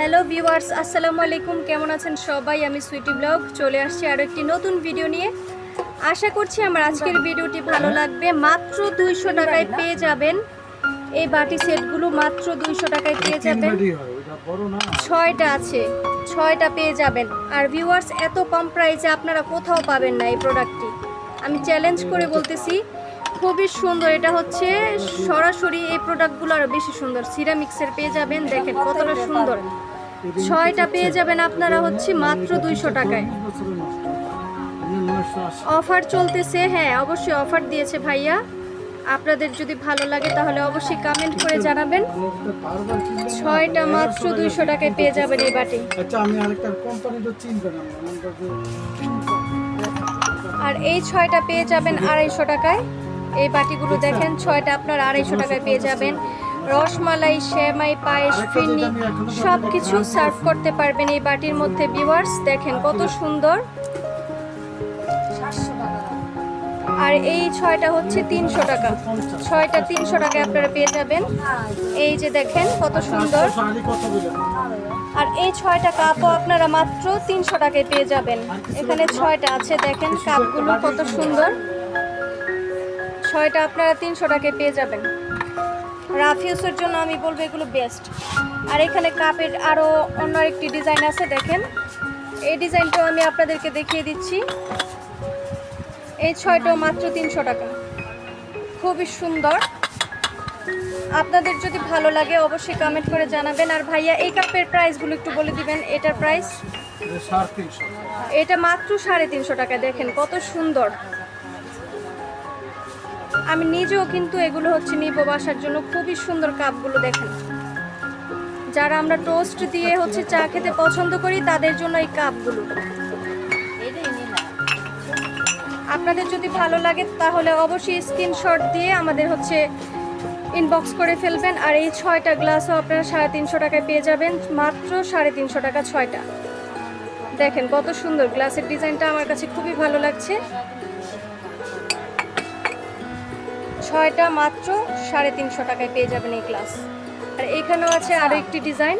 Hello viewers, আসসালামু আলাইকুম। কেমন আছেন সবাই? আমি সুইটি ব্লগ চলে আসছি আরও একটি নতুন ভিডিও নিয়ে। আশা করছি আমার আজকের ভিডিওটি ভালো লাগবে। মাত্র 200 টাকায় পেয়ে যাবেন এই বাটি সেটগুলো, মাত্র 200 টাকায় পেয়ে যাবেন। 6টা আছে, 6টা পেয়ে যাবেন। আর ভিউয়ার্স, এত কম প্রাইসে আপনারা কোথাও পাবেন না এই প্রোডাক্টটি, আমি চ্যালেঞ্জ করে বলতেছি। খুবই সুন্দর, এটা হচ্ছে সরাসরি এই প্রোডাক্টগুলো আরও বেশি সুন্দর। সিরামিক্সের পেয়ে যাবেন, দেখেন কতটা সুন্দর। 6টা পেয়ে যাবেন আপনারা হচ্ছে মাত্র 200 টাকায়। অফার চলতেছে, হ্যাঁ অবশ্যই অফার দিয়েছে ভাইয়া। আপনাদের যদি ভালো লাগে তাহলে অবশ্যই কমেন্ট করে জানাবেন। 6টা মাত্র 200 টাকায় পেয়ে যাবেন এই বাটি। আর এই 6টা পেয়ে যাবেন 250 টাকায়। এই বাটিগুলো দেখেন, 6টা আপনার 250 টাকায় পেয়ে যাবেন। রসমালাই, সেমাই, পায়েস, ফিরনি সব কিছু সার্ভ করতে পারবেন এই বাটির মধ্যে। ভিউয়ার্স দেখেন কত সুন্দর। আর এই 6টা হচ্ছে 300 টাকা। 6টা 300 টাকায় আপনারা পেয়ে যাবেন। এই যে দেখেন কত সুন্দর। আর এই 6টা কাপও আপনারা মাত্র 300 টাকায় পেয়ে যাবেন। এখানে 6টা আছে, দেখেন কাপগুলো কত সুন্দর। 6টা আপনারা 300 টাকায় পেয়ে যাবেন। রাফ ইউজের জন্য আমি বলবো এগুলো বেস্ট। আর এখানে কাপের আরও অন্য একটি ডিজাইন আছে, দেখেন এই ডিজাইনটাও আমি আপনাদেরকে দেখিয়ে দিচ্ছি। এই 6টাও মাত্র 300 টাকা, খুবই সুন্দর। আপনাদের যদি ভালো লাগে অবশ্যই কমেন্ট করে জানাবেন। আর ভাইয়া এই কাপের প্রাইসগুলো একটু বলে দিবেন। এটার প্রাইস এটা মাত্র 350 টাকা। দেখেন কত সুন্দর। আমি নিজেও কিন্তু এগুলো হচ্ছে নিব বাসার জন্য। খুবই সুন্দর কাপগুলো দেখেন। যারা আমরা টোস্ট দিয়ে হচ্ছে চা খেতে পছন্দ করি তাদের জন্য এই কাপগুলো। আপনাদের যদি ভালো লাগে তাহলে অবশ্যই স্ক্রিনশট দিয়ে আমাদের হচ্ছে ইনবক্স করে ফেলবেন। আর এই 6টা গ্লাসও আপনারা 350 টাকায় পেয়ে যাবেন, মাত্র 350 টাকা 6টা। দেখেন কত সুন্দর গ্লাসের ডিজাইনটা, আমার কাছে খুবই ভালো লাগছে। 6টা মাত্র 350 টাকায় পেয়ে যাবেন এই গ্লাস। আর এখানেও আছে আরও একটি ডিজাইন,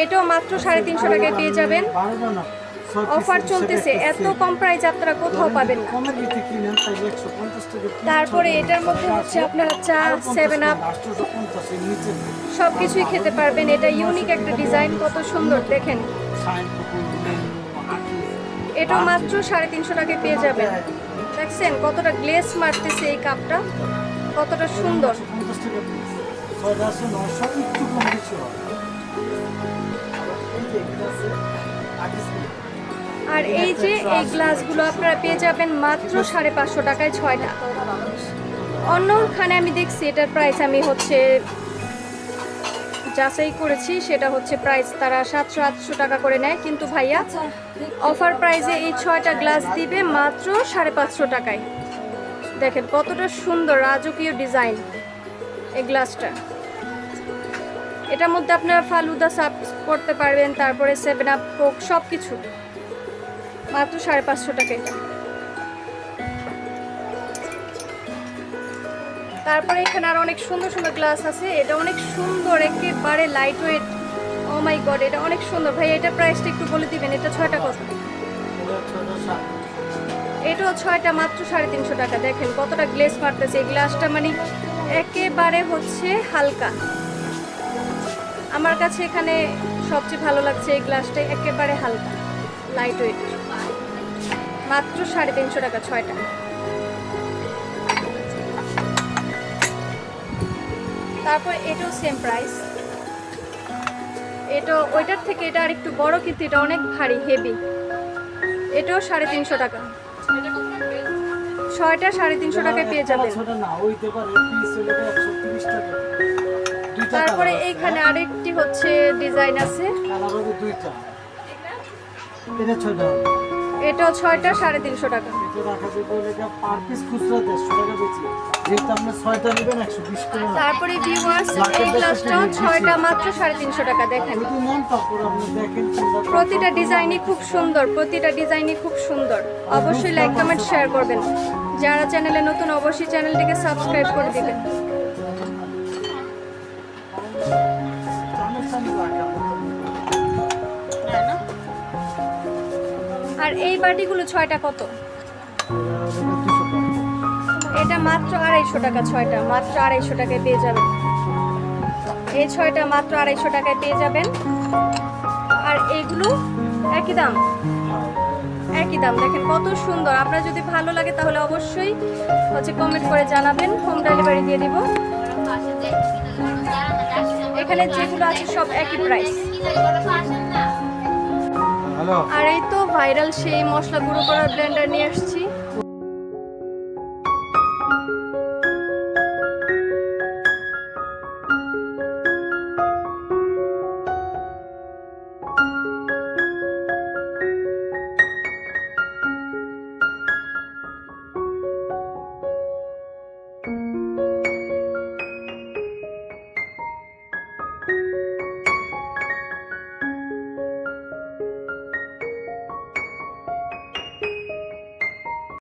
এটাও মাত্র 350 টাকায় পেয়ে যাবেন। অফার চলতেছে, এত কম প্রাইস আপনারা কোথাও পাবেন না। তারপরে এটার মধ্যে হচ্ছে আপনারা চা, 7 আপ সব কিছুই খেতে পারবেন। এটা ইউনিক একটা ডিজাইন, কত সুন্দর দেখেন। এটাও মাত্র 350 টাকায় পেয়ে যাবেন। দেখছেন কতটা গ্লেস মারতেছে এই কাপটা, কতটা সুন্দর। আর এই যে এই গ্লাসগুলো আপনারা পেয়ে যাবেন মাত্র 550 টাকায় 6টা। অন্যখানে আমি দেখছি এটার প্রাইস আমি হচ্ছে যাচাই করেছি, সেটা হচ্ছে প্রাইস তারা 700-800 টাকা করে নেয়। কিন্তু ভাইয়া অফার প্রাইসে এই 6টা গ্লাস দিবে মাত্র 550 টাকায়। দেখেন কতটা সুন্দর রাজকীয় ডিজাইন এই গ্লাসটা। এটার মধ্যে আপনারা ফালুদা সার্ভ করতে পারবেন, তারপরে 7 আপ, কোক সব কিছু মাত্র 550 টাকা এটা। তারপরে এখানে আর অনেক সুন্দর সুন্দর গ্লাস আছে। এটা অনেক সুন্দর, একেবারে লাইট ওয়েট। ও মাই গড, এটা অনেক সুন্দর। ভাই এটা প্রাইসটা একটু বলে দিবেন। এটা 6টা কত? এটাও 6টা মাত্র 350 টাকা। দেখেন কতটা গ্লেস মারতেছে এই গ্লাসটা, মানে একেবারে হচ্ছে হালকা। আমার কাছে এখানে সবচেয়ে ভালো লাগছে এই গ্লাসটা, একেবারে হালকা লাইট ওয়েট। মাত্র 350 টাকা 6টা। তারপর এটাও সেম প্রাইস। এটা ওইটার থেকে এটা আর একটু বড়, কিন্তু এটা অনেক ভারী, হেভি। এটাও 350 টাকা। 6টা 350 টাকায় পেয়ে যাবেন। তারপরে এইখানে আরেকটি হচ্ছে ডিজাইন আছে, এটাও 6টা 350 টাকা। তারপরে ভিউয়ার্স এই গ্লাসটাও 6টা মাত্র 350 টাকা। দেখেন প্রতিটা ডিজাইনই খুব সুন্দর, প্রতিটা ডিজাইনই খুব সুন্দর। অবশ্যই লাইক, কমেন্ট, শেয়ার করবেন। যারা চ্যানেলে নতুন অবশ্যই চ্যানেলটিকে সাবস্ক্রাইব করে দিবেন। আর এই বাটিগুলো 6টা কত? এটা মাত্র 250 টাকা, 6টা মাত্র 250 টাকায় পেয়ে যাবেন। এই 6টা মাত্র 250 টাকায় পেয়ে যাবেন। আর এইগুলো একই দাম, একই দাম। দেখেন কত সুন্দর। আপনার যদি ভালো লাগে তাহলে অবশ্যই কমেন্ট করে জানাবেন, হোম ডেলিভারি দিয়ে দিব। এখানে যেগুলো আছে সব একই প্রাইস। আর এই তো ভাইরাল সেই মশলা গুঁড়ো করার ব্লেন্ডার নিয়ে আসছি।